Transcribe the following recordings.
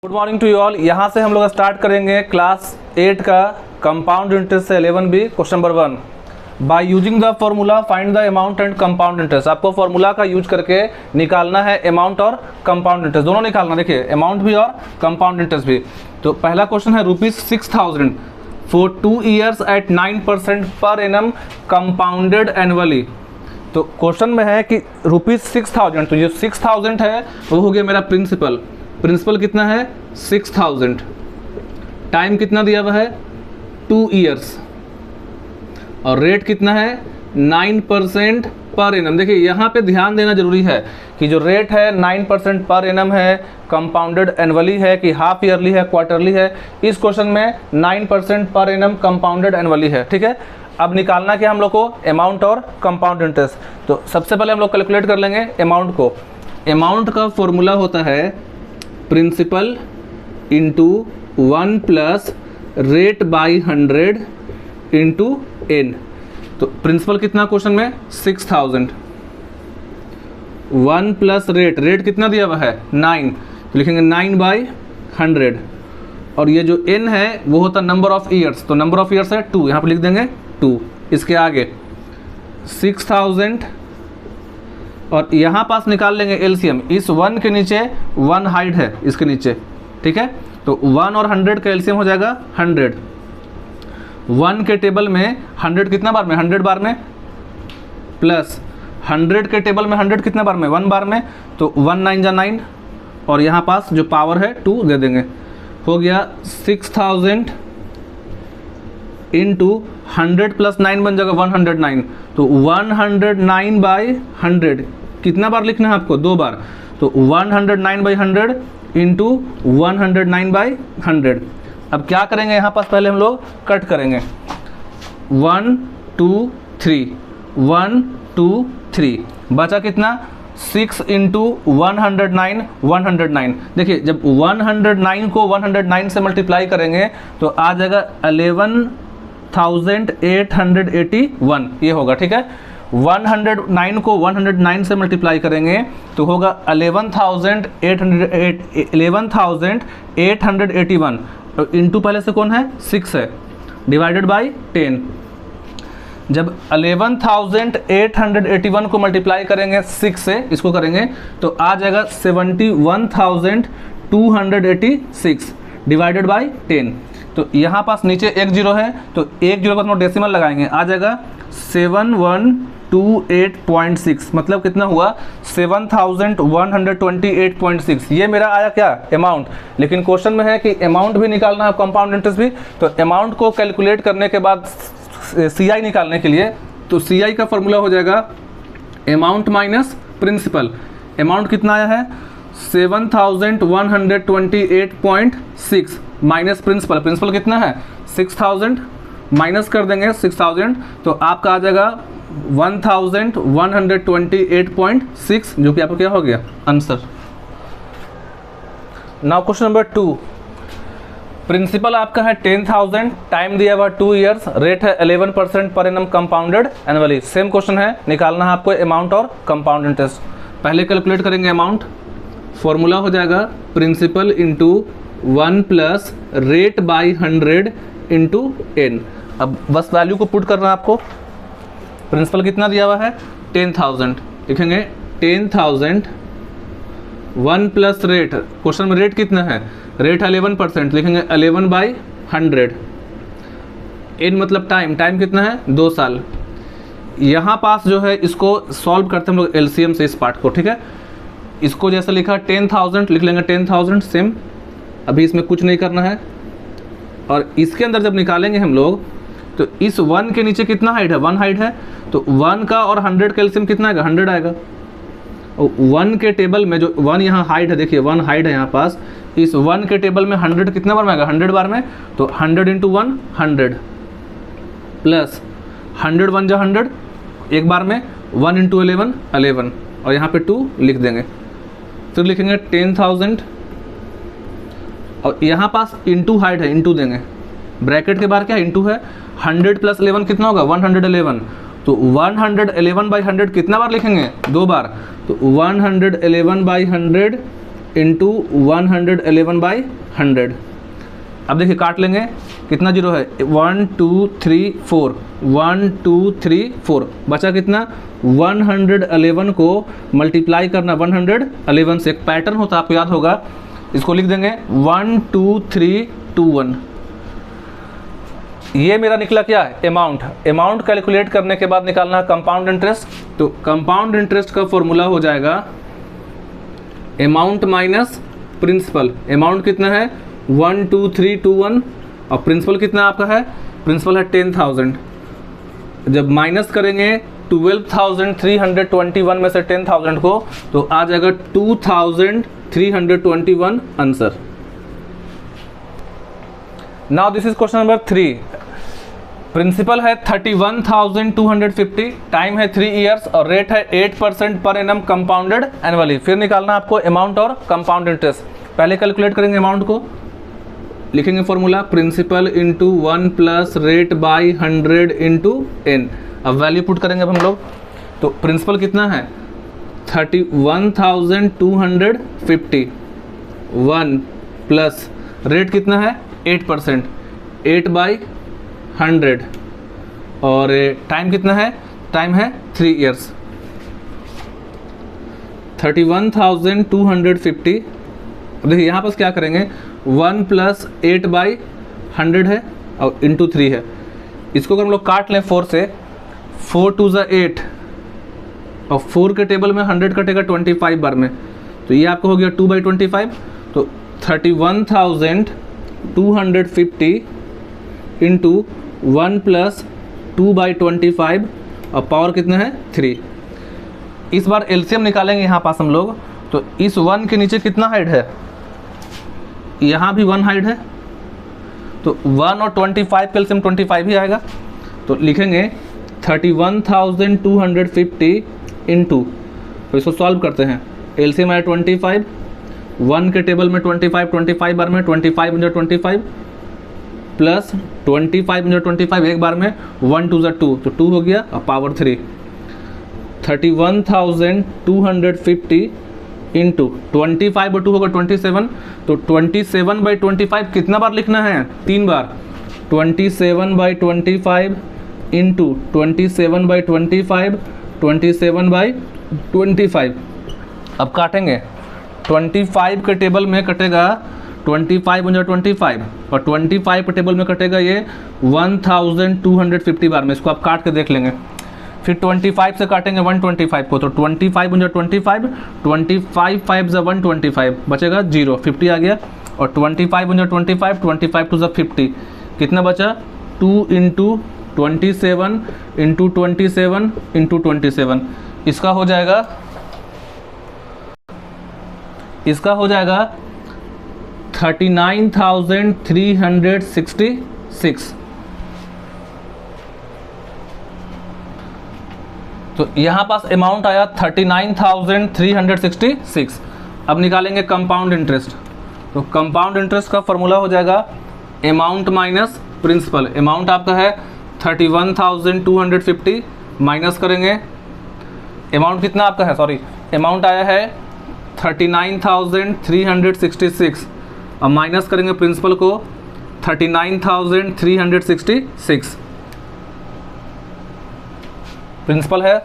Good morning to you all. यहाँ से हम लोग स्टार्ट करेंगे क्लास 8 का कंपाउंड इंटरेस्ट से 11B question number 1। By using the formula find the amount and compound interest. आपको फॉर्मूला का यूज करके निकालना है अमाउंट और कंपाउंड इंटरेस्ट, दोनों निकालना। देखिए अमाउंट भी और कंपाउंड इंटरेस्ट भी। तो पहला क्वेश्चन है ₹6,000 for 2 years at 9% per annum compounded annually. तो क्वेश्चन में है कि ₹6,000, तो जो 6,000 है वो हो गया मेरा प्रिंसिपल। प्रिंसिपल कितना है 6,000, टाइम कितना दिया हुआ है 2 years, और रेट कितना है 9% पर एनम। देखिए यहाँ पे ध्यान देना जरूरी है कि जो रेट है 9% पर एनम है, कंपाउंडेड एनुअली है कि हाफ ईयरली है, क्वार्टरली है। इस क्वेश्चन में 9% पर एनम कंपाउंडेड एनुअली है, ठीक है। अब निकालना क्या हम लोग को अमाउंट और कंपाउंड इंटरेस्ट। तो सबसे पहले हम लोग कैलकुलेट कर लेंगे अमाउंट को। अमाउंट का फॉर्मूला होता है principal into 1 plus rate by 100 into n. तो प्रिंसिपल कितना क्वेश्चन में 6,000, 1 प्लस रेट कितना दिया हुआ है 9, तो लिखेंगे 9/100, और ये जो एन है वो होता नंबर ऑफ ईयर्स, तो नंबर ऑफ ईयर्स है 2, यहाँ पर लिख देंगे 2। इसके आगे 6,000 और यहाँ पास निकाल लेंगे एलसीएम। इस 1 के नीचे 1 हाइड है इसके नीचे, ठीक है। तो 1 और 100 का एलसीएम हो जाएगा 100। 1 के टेबल में 100 कितना बार में 100 बार में, प्लस 100 के टेबल में 100 कितना बार में 1 बार में, तो 1 9 जा 9, और यहाँ पास जो पावर है 2 दे देंगे। हो गया 6,000 इंटू 100 प्लस 9 बन जाएगा 109, तो 109/100 कितना बार लिखना है आपको 2 बार, तो 109/100 इंटू 109/100। अब क्या करेंगे यहाँ पास पहले हम लोग कट करेंगे 1 2 3 1 2 3, बचा कितना 6 इंटू 109 109। देखिए जब 109 को 109 से मल्टीप्लाई करेंगे तो आ जाएगा 11,881 ये होगा, ठीक है। 109 को 109 से मल्टीप्लाई करेंगे तो होगा 11,881, इंटू पहले से कौन है 6 है, डिवाइडेड बाई 10। जब 11,881 को मल्टीप्लाई करेंगे 6 से, इसको करेंगे तो आ जाएगा 71,286 डिवाइडेड बाई 10। तो यहाँ पास नीचे एक जीरो है, तो एक जीरो का हम लोग डेसिमल लगाएंगे, आ जाएगा 7128.6, मतलब कितना हुआ 7,128.6। ये मेरा आया क्या अमाउंट। लेकिन क्वेश्चन में है कि अमाउंट भी निकालना है, कंपाउंड इंटरेस्ट भी। तो अमाउंट को कैलकुलेट करने के बाद CI निकालने के लिए, तो CI का फॉर्मूला हो जाएगा अमाउंट माइनस प्रिंसिपल। अमाउंट कितना आया है 7,128.6 माइनस प्रिंसिपल। प्रिंसिपल कितना है 6,000, माइनस कर देंगे 6,000, तो आपका आ जाएगा 1,128.6, जो कि आपका क्या हो गया answer. Now question number 2। Principal आपका है 10,000, टाइम दिया हुआ 2 years, रेट है 11% पर annum compounded annually. Same question है, निकालना है आपको अमाउंट और कंपाउंड इंटरेस्ट। पहले कैलकुलेट करेंगे अमाउंट। फॉर्मूला हो जाएगा principal into 1 plus rate by 100 into n. अब बस वैल्यू को पुट करना है आपको। प्रिंसिपल कितना दिया हुआ है 10,000, लिखेंगे 10,000 1 प्लस रेट, क्वेश्चन में रेट कितना है, रेट 11%, लिखेंगे 11/100। एन मतलब टाइम कितना है 2 साल। यहाँ पास जो है इसको सॉल्व करते हैं हम लोग एलसीएम से इस पार्ट को, ठीक है। इसको जैसे लिखा 10,000 लिख लेंगे 10,000 सेम, अभी इसमें कुछ नहीं करना है। और इसके अंदर जब निकालेंगे हम लोग तो इस 1 के नीचे कितना हाइट है 1 हाइट है, तो 1 का और 100 का एलसीएम कितना आएगा 100 आएगा। और 1 के टेबल में जो 1 यहाँ हाइट है, देखिए 1 हाइट है यहाँ पास, इस 1 के टेबल में 100 कितना बार में आएगा 100 बार में, तो 100 इंटू 1 100 प्लस 100 1 जा 100 एक बार में, 1 इंटू 11 11, और यहाँ पे 2 लिख देंगे। फिर लिखेंगे 10,000 और यहाँ पास इंटू हाइट है, इंटू देंगे, ब्रैकेट के बाहर क्या है इंटू है। 100 प्लस 11 कितना होगा 111, तो 111/100 कितना बार लिखेंगे 2 बार, तो 111/100 इंटू 111/100। अब देखिए काट लेंगे, कितना जीरो है, 1 2 3 4, 1 2 3 4, बचा कितना 111 को मल्टीप्लाई करना 111 से। एक पैटर्न होता है आपको याद होगा, इसको लिख देंगे 1 2 3 2 1। ये मेरा निकला क्या है, अमाउंट। अमाउंट कैलकुलेट करने के बाद निकालना है कंपाउंड इंटरेस्ट। तो कंपाउंड इंटरेस्ट का फॉर्मूला हो जाएगा अमाउंट माइनस प्रिंसिपल। अमाउंट कितना है 1 2 3 2 1 और प्रिंसिपल कितना आपका है, प्रिंसिपल है 10,000। जब माइनस करेंगे 12,321 में से 10,000 को तो आ जाएगा 2,321 answer. Now this is question number 3। Principal है 31,250, टाइम है 3 इयर्स और रेट है 8% पर एनम कंपाउंडेड एनुअली। फिर निकालना आपको अमाउंट और कंपाउंड इंटरेस्ट। पहले कैलकुलेट करेंगे अमाउंट को, लिखेंगे formula principal into 1 plus rate by 100 into n। अब वैल्यू पुट करेंगे अब हम लोग, तो प्रिंसिपल कितना है 31,250, 1 प्लस रेट कितना है 8%, 8/100 और टाइम कितना है, टाइम है 3 इयर्स। 31,250। अब देखिए यहाँ पर क्या करेंगे 1 प्लस 8/100 है और इंटू 3 है। इसको अगर हम लोग काट लें 4 से, 4 2 ज़ा 8 और 4 के टेबल में 100 कटेगा 25 बार में, तो ये आपको हो गया 2/25। तो 31,250 इंटू 1 प्लस 2/25 और पावर कितना है 3। इस बार एलसीएम निकालेंगे यहाँ पास हम लोग, तो इस 1 के नीचे कितना हाइड है, यहाँ भी 1 हाइड है, तो 1 और 25 का एलसीएम 25 ही आएगा। तो लिखेंगे 31,250 इंटू, तो इसको सॉल्व करते हैं, एलसीएम आया 25, 1 के टेबल में 25 बार में 25 × 25 प्लस 25 × 25 एक बार में 1 2 ज़ा 2, तो 2 हो गया और पावर 3। 31,250 इंटू 25 और 2 होगा 27, तो 27/25 कितना बार लिखना है, 3 बार। 27/25 इंटू 27/25, 27/25। अब काटेंगे, 25 के टेबल में कटेगा 25 × 25 और 25 के टेबल में कटेगा ये 1,250 बार में। इसको आप काट के देख लेंगे। फिर 25 से काटेंगे 125 को, तो 25 × 25, 25 5 ज़ा 125, बचेगा 0, 50 आ गया। और 25 × 25, 25 2 ज़ा 50, कितना बचा 2 इंटू 27 इंटू 27 इंटू 27। इसका हो जाएगा 39,366। तो यहाँ पास अमाउंट आया 39,366। अब निकालेंगे कंपाउंड इंटरेस्ट। तो कंपाउंड इंटरेस्ट का फॉर्मूला हो जाएगा अमाउंट माइनस प्रिंसिपल। अमाउंट आपका है 31,250, माइनस करेंगे अमाउंट कितना आपका है, सॉरी अमाउंट आया है 39,366 और माइनस करेंगे प्रिंसिपल को 39,366। प्रिंसिपल है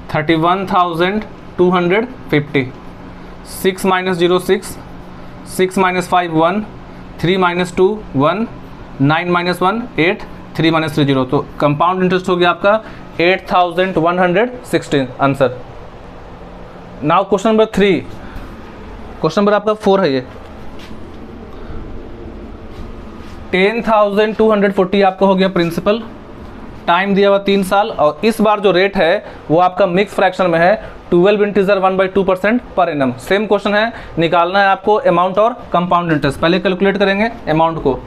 31,250, 6 - 0 6, 6 - 5 1, 3 - 2 1, 9 - 1 8, 3 - 3 0। तो कंपाउंड इंटरेस्ट हो गया आपका 8,116 answer. Now question number 3, question number आपका 4 है ये। 10,240 आपका हो गया प्रिंसिपल, टाइम दिया हुआ 3 साल और इस बार जो रेट है वो आपका मिक्स फ्रैक्शन में है 12 integer 1/2% per annum. Same question है, निकालना है आपको अमाउंट और कंपाउंड इंटरेस्ट। पहले कैलकुलेट करेंगे अमाउंट को,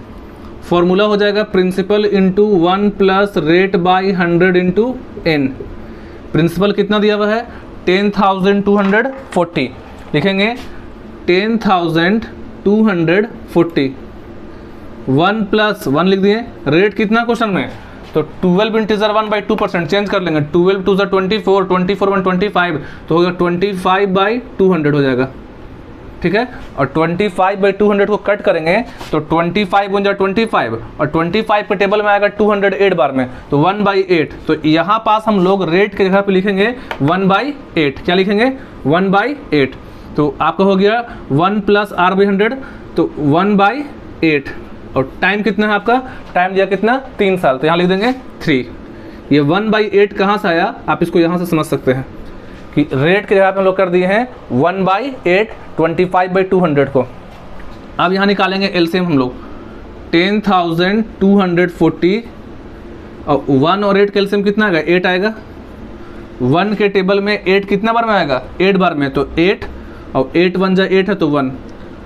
फॉर्मूला हो जाएगा principal into 1 plus rate by 100 into n। Principal कितना दिया हुआ है 10,240, लिखेंगे 10,240, 1 प्लस 1 लिख दिए, रेट कितना क्वेश्चन में, तो 12 इंटीजर 1/2% चेंज कर लेंगे, 12 2 ज़ा 24, 24 1 25, तो होगा 25/200 हो जाएगा। ठीक है, और 25/200 को कट करेंगे तो 25 × 25 और 25 के टेबल में आएगा 208 बार में, तो 1/8। तो यहाँ पास हम लोग रेट के जगह पे लिखेंगे 1/8। क्या लिखेंगे? 1/8। तो आपका हो गया 1 + r/100, तो 1/8। और टाइम कितना है आपका? टाइम दिया कितना? 3 साल, तो यहाँ लिख देंगे 3। ये 1/8 कहाँ से आया? आप इसको यहाँ से समझ सकते हैं कि रेट के जगह पे हम लोग कर दिए हैं 1/8 25/200 को। अब यहाँ निकालेंगे एलसीएम हम लोग, 10,240 और 1 और 8 का एलसीएम कितना आएगा? 8 आएगा। 1 के टेबल में 8 कितना बार में आएगा? 8 बार में, तो 8 और 8 1 जा 8 है तो 1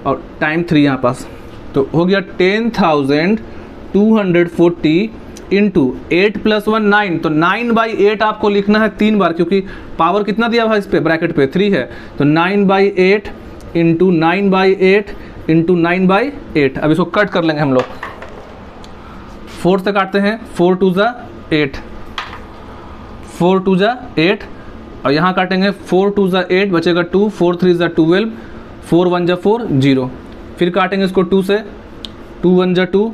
और टाइम 3 यहाँ पास, तो हो गया 10,240 इंटू 8 + 1 9, तो 9/8 आपको लिखना है 3 बार, क्योंकि पावर कितना दिया हुआ इस पे ब्रैकेट पे? 3 है, तो 9/8 इंटू 9/8 इंटू 9/8। अब इसको कट कर लेंगे हम लोग, 4 से काटते हैं, 4 2 जा 8, 4 2 जा 8 और यहाँ काटेंगे 4 2 जा 8, बचेगा 2, 4 3 जा 12, 4 1 जा 4 0। फिर काटेंगे इसको 2 से, 2 1 जा 2,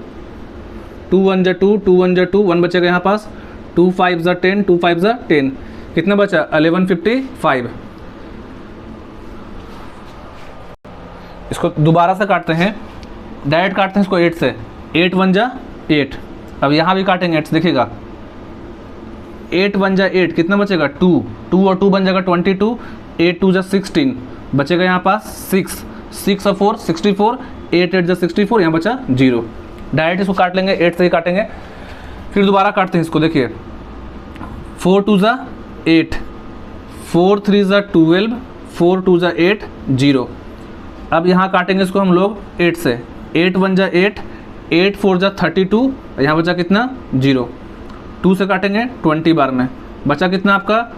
2 1 जा 2, 2 1 जा 2, 1 बचेगा यहाँ पास, 2 5 जा 10, 2 5 जा 10, कितना बचा? 1155। इसको दोबारा से काटते हैं, डायरेक्ट काटते हैं इसको 8 से, 8 1 जा 8। अब यहाँ भी काटेंगे 8 से, देखिएगा 8 1 जा 8, कितना बचेगा? 2, 2 और 2 बन जाएगा 22, 8 2 जा 16, बचेगा यहाँ पास 6, 6 और 4 64, 8 8 जा 64, यहाँ बचा 0। डायरेक्ट इसको काट लेंगे, 8 से ही काटेंगे। फिर दोबारा काटते हैं इसको, देखिए 4 2 जा 8, 4 3 जा 12, 4 2 जा 8 0। अब यहाँ काटेंगे इसको हम लोग 8 से, 8 1 जा 8, 8 4 जा 32, यहाँ बचा कितना? 0। 2 से काटेंगे 20 बार में, बचा कितना आपका?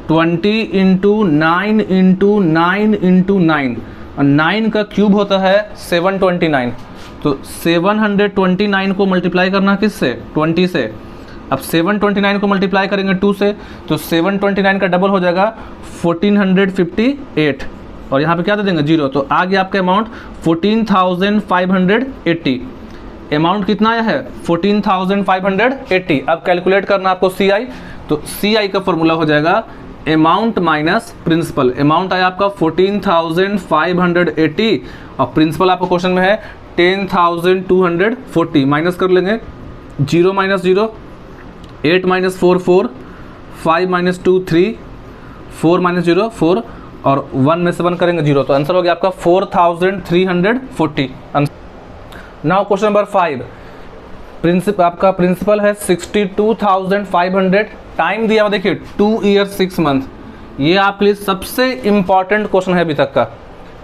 20 × 9 × 9 × 9, और 9 का क्यूब होता है 729, तो 729 को मल्टीप्लाई करना किससे? 20 से। अब 729 को मल्टीप्लाई करेंगे 2 से, तो 729 का डबल हो जाएगा 1458, और यहाँ पे क्या दे देंगे? 0। तो आ गया आपका अमाउंट 14,580। अमाउंट कितना आया है? 14,580। अब कैलकुलेट करना आपको CI, तो CI का फॉर्मूला हो जाएगा अमाउंट माइनस प्रिंसिपल। अमाउंट आया आपका 14,580 और प्रिंसिपल आपको क्वेश्चन में है 10,240। माइनस कर लेंगे, 0 - 0, 8 - 4 4, 5 - 2 3, 4 - 0 4 और 1 में से 1 करेंगे 0, तो आंसर हो गया आपका 4,340। नाउ क्वेश्चन नंबर 5, आपका प्रिंसिपल है 62,500, टाइम दिया हुआ देखिए 2 ईयर 6 मंथ। ये आपके लिए सबसे इंपॉर्टेंट क्वेश्चन है अभी तक का।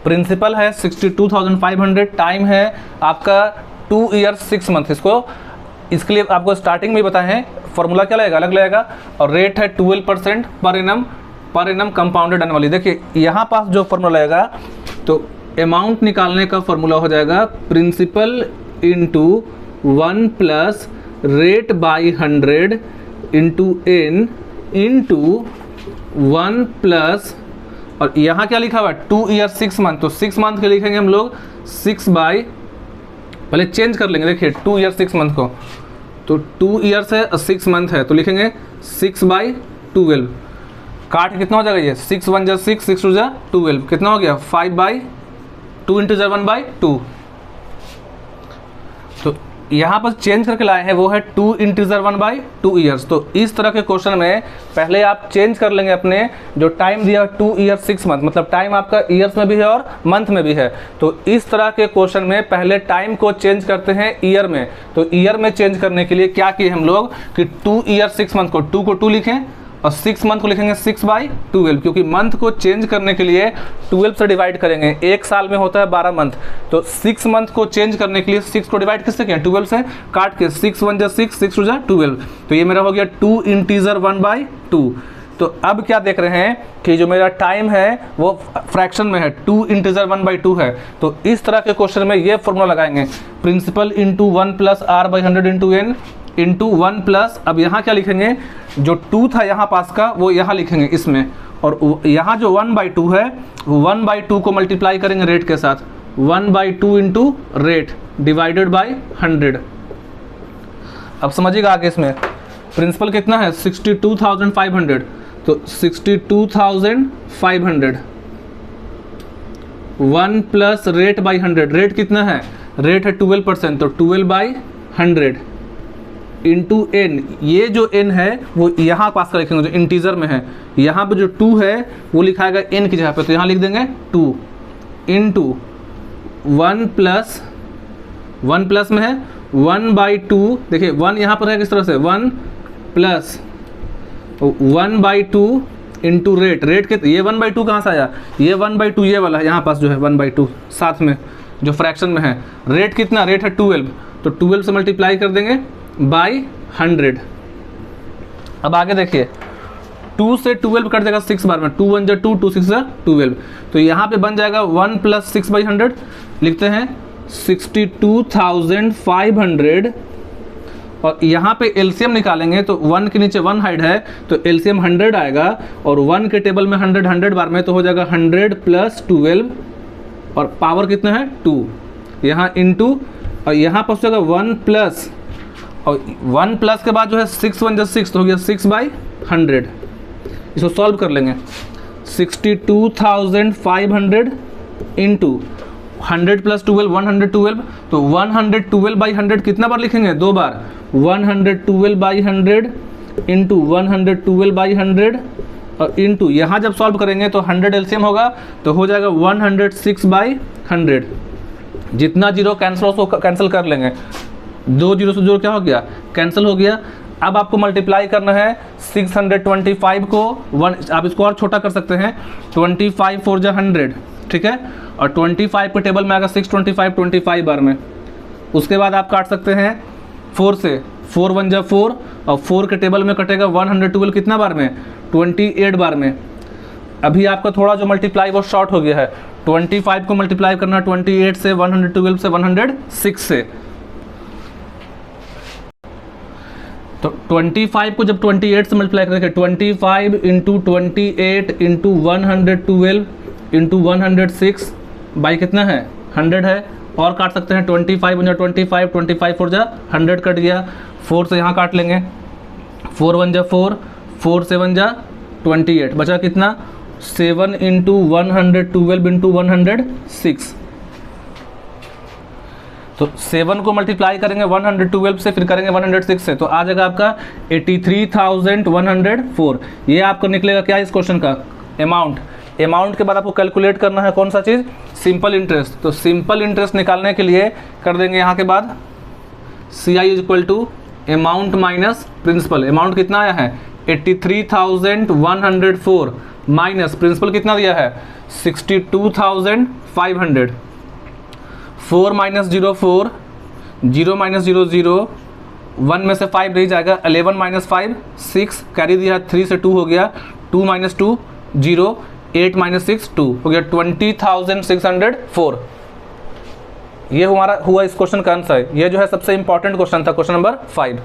प्रिंसिपल है 62,500, टाइम है आपका 2 ईयर 6 मंथ। इसके लिए आपको स्टार्टिंग में बताए हैं फॉर्मूला क्या लगेगा? अलग लगेगा, और रेट है 12% पर एनम कंपाउंडेड एनुअली। देखिए यहाँ पास जो फॉर्मूला लगेगा, तो अमाउंट निकालने का फॉर्मूला हो जाएगा principal into 1 plus rate by 100 into n into 1 plus, और यहाँ क्या लिखा हुआ है? 2 ईयर 6 मंथ, तो 6 मंथ के लिखेंगे हम लोग 6 बाई, पहले चेंज कर लेंगे, देखिए 2 ईयर 6 मंथ को, तो 2 ईयर से 6 मंथ है, तो लिखेंगे 6/12। काट कितना हो जाएगा? ये 6 1 जा 6, 6 2 जा 12, कितना हो गया? 5/2 इंटू 1/2। तो यहाँ पर चेंज करके लाए हैं, वो है 2 इंटू 1/2 ईयर्स। तो इस तरह के क्वेश्चन में पहले आप चेंज कर लेंगे अपने जो टाइम दिया 2 ईयर 6 मंथ, मतलब टाइम आपका ईयर्स में भी है और मंथ में भी है। तो इस तरह के क्वेश्चन में पहले टाइम को चेंज करते हैं ईयर में। तो ईयर में चेंज करने के लिए क्या किए हम लोग कि 2 ईयर 6 मंथ को 2 को 2 लिखें और 6 मंथ को लिखेंगे 6/12, क्योंकि मंथ को चेंज करने के लिए 12 से डिवाइड करेंगे। एक साल में होता है 12 मंथ, तो 6 मंथ को चेंज करने के लिए 6 को डिवाइड किससे किया? 12 से। काट के 6 1 जा 6, 6 2 जा 12, तो ये मेरा हो गया 2 इंटीजर 1/2। तो अब क्या देख रहे हैं कि जो मेरा टाइम है वो फ्रैक्शन में है, 2 इंटीजर 1/2 है। तो इस तरह के क्वेश्चन में ये फॉर्मूला लगाएंगे, principal into 1 plus r/100 into n into 1 plus, अब यहाँ क्या लिखेंगे, जो 2 था यहाँ पास का वो यहाँ लिखेंगे इसमें, और यहाँ जो 1/2 है 1/2 को मल्टीप्लाई करेंगे रेट के साथ, 1/2 इंटू रेट डिवाइडेड बाई 100। अब समझिएगा आगे, इसमें प्रिंसिपल कितना है 62,500, तो 62,500 1 प्लस रेट बाई 100, रेट कितना है, रेट है 12%, तो 12/100 इंटू n, ये जो n है वो यहाँ पास का लिखेंगे जो इंटीजर में है, यहाँ पे जो 2 है वो लिखाएगा n की जगह पे, तो यहाँ लिख देंगे 2 इंटू 1 प्लस में है 1/2, देखिए 1 यहाँ पर है किस तरह से 1 प्लस 1/2 इंटू रेट, रेट के ये 1/2 कहाँ से आया, ये 1/2 ये वाला है यहाँ पास जो है 1/2 साथ में जो फ्रैक्शन में है, रेट कितना, रेट है 12, तो 12 से मल्टीप्लाई कर देंगे बाई 100। अब आगे देखिए 2 से 12 कट जाएगा 6 बार में, 2 1 2 2 6 12, तो यहाँ पे बन जाएगा 1 प्लस 6/100, लिखते हैं 62,500, और यहाँ पे एलसीएम निकालेंगे तो 1 के नीचे 1 हाइड है तो एलसीएम 100 आएगा, और 1 के टेबल में 100 बार में तो हो जाएगा 100 प्लस 12, और पावर कितना है 2, यहाँ इंटू, और यहाँ पर हो जाएगा 1 प्लस, और 1 प्लस के बाद जो है 6 1 6, तो हो गया 6/100। इसको सॉल्व कर लेंगे, 62,500 इंटू 100 प्लस 12 112, तो 112/100 कितना बार लिखेंगे, 2 बार, 112/100 इंटू 112/100, और इंटू यहाँ जब सॉल्व करेंगे तो 100 एलसीएम होगा तो हो जाएगा 106/100, जितना जीरो कैंसिल हो उसको कैंसिल कर लेंगे, 2 जीरो से जीरो क्या हो गया, कैंसिल हो गया। अब आपको मल्टीप्लाई करना है 625 को 1, आप इसको और छोटा कर सकते हैं, 25 4 जा 100, ठीक है, और 25 के टेबल में आएगा 625 25 बार में, उसके बाद आप काट सकते हैं 4 से, 4 1 जा 4, और 4 के टेबल में कटेगा 112 कितना बार में, 28 बार में। अभी आपका थोड़ा जो मल्टीप्लाई वो शॉर्ट हो गया है, 25 को मल्टीप्लाई करना 28 से, 112 से, 106 से, तो 25 को जब 28 से मल्टीप्लाई करेंगे, 25 इंटू 28 इंटू 112 इंटू 106 बाई कितना है 100 है, और काट सकते हैं 25 1 25 25 4 जा 100 कट गया, 4 से यहाँ काट लेंगे, 4 1 जा 4, 4 7 जा 28, बचा कितना 7 इंटू 112 इंटू 106, तो 7 को मल्टीप्लाई करेंगे 112 से, फिर करेंगे 106 से, तो आ जाएगा आपका 83,104। ये आपका निकलेगा क्या इस क्वेश्चन का अमाउंट। अमाउंट के बाद आपको कैलकुलेट करना है कौन सा चीज़, सिंपल इंटरेस्ट। तो सिंपल इंटरेस्ट निकालने के लिए कर देंगे यहाँ के बाद CI is equal to amount minus principal. Amount कितना आया है 83,104 माइनस प्रिंसिपल कितना दिया है 62,500, 4 माइनस 0 4, 0 माइनस 0 0, 1 में से 5 रह जाएगा, 11 माइनस 5 6, कैरी दिया 3 से 2 हो गया, 2 माइनस 2 0, 8 माइनस 6 2 हो गया 20,604। ये हमारा हुआ इस क्वेश्चन का आंसर। ये जो है सबसे इंपॉर्टेंट क्वेश्चन था, क्वेश्चन नंबर 5।